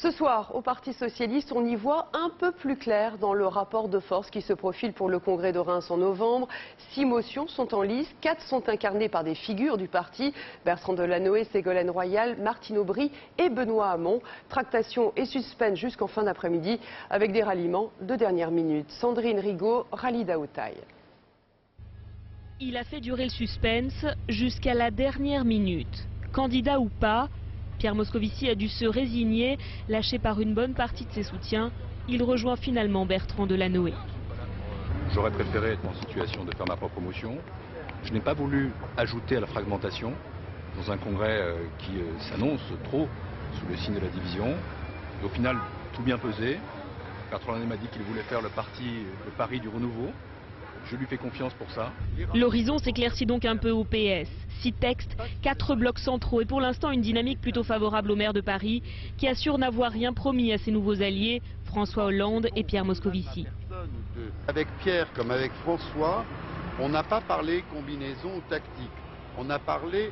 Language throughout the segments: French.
Ce soir, au Parti socialiste, on y voit un peu plus clair dans le rapport de force qui se profile pour le congrès de Reims en novembre. 6 motions sont en lice, 4 sont incarnées par des figures du parti, Bertrand Delanoë, Ségolène Royal, Martine Aubry et Benoît Hamon. Tractation et suspense jusqu'en fin d'après-midi avec des ralliements de dernière minute. Sandrine Rigaud, Rallye Daoutaï. Il a fait durer le suspense jusqu'à la dernière minute. Candidat ou pas, Pierre Moscovici a dû se résigner, lâché par une bonne partie de ses soutiens. Il rejoint finalement Bertrand Delanoë. J'aurais préféré être en situation de faire ma propre motion. Je n'ai pas voulu ajouter à la fragmentation dans un congrès qui s'annonce trop sous le signe de la division. Et au final, tout bien pesé. Bertrand Delanoë m'a dit qu'il voulait faire le pari du renouveau. Je lui fais confiance pour ça. L'horizon s'éclaircit donc un peu au PS. 6 textes, 4 blocs centraux et pour l'instant une dynamique plutôt favorable au maire de Paris qui assure n'avoir rien promis à ses nouveaux alliés, François Hollande et Pierre Moscovici. Avec Pierre comme avec François, on n'a pas parlé combinaison ou tactique. On a parlé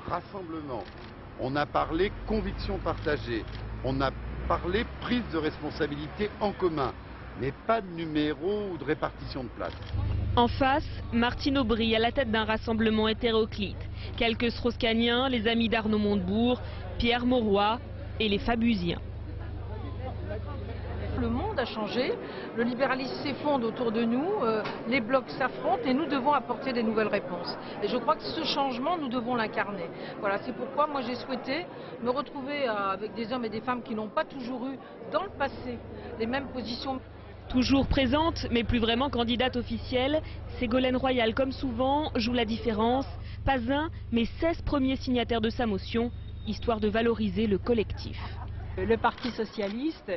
rassemblement. On a parlé conviction partagée. On a parlé prise de responsabilité en commun. Mais pas de numéro ou de répartition de place. En face, Martine Aubry à la tête d'un rassemblement hétéroclite. Quelques Strauss-Caniens, les amis d'Arnaud Montebourg, Pierre Mauroy et les Fabusiens. Le monde a changé, le libéralisme s'effondre autour de nous, les blocs s'affrontent et nous devons apporter des nouvelles réponses. Et je crois que ce changement, nous devons l'incarner. Voilà, c'est pourquoi moi j'ai souhaité me retrouver avec des hommes et des femmes qui n'ont pas toujours eu dans le passé les mêmes positions. Toujours présente, mais plus vraiment candidate officielle, Ségolène Royal, comme souvent, joue la différence. Pas un, mais 16 premiers signataires de sa motion, histoire de valoriser le collectif. Le Parti socialiste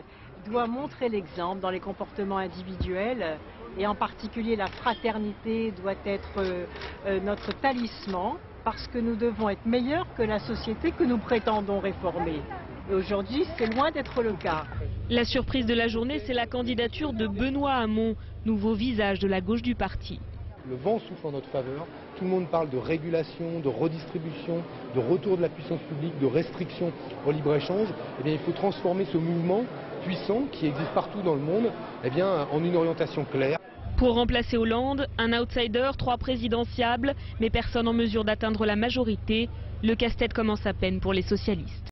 doit montrer l'exemple dans les comportements individuels et en particulier la fraternité doit être notre talisman parce que nous devons être meilleurs que la société que nous prétendons réformer. Et aujourd'hui, c'est loin d'être le cas. La surprise de la journée, c'est la candidature de Benoît Hamon, nouveau visage de la gauche du parti. Le vent souffle en notre faveur. Tout le monde parle de régulation, de redistribution, de retour de la puissance publique, de restriction au libre-échange. Eh bien, il faut transformer ce mouvement puissant qui existe partout dans le monde en une orientation claire. Pour remplacer Hollande, un outsider, 3 présidentiables, mais personne en mesure d'atteindre la majorité. Le casse-tête commence à peine pour les socialistes.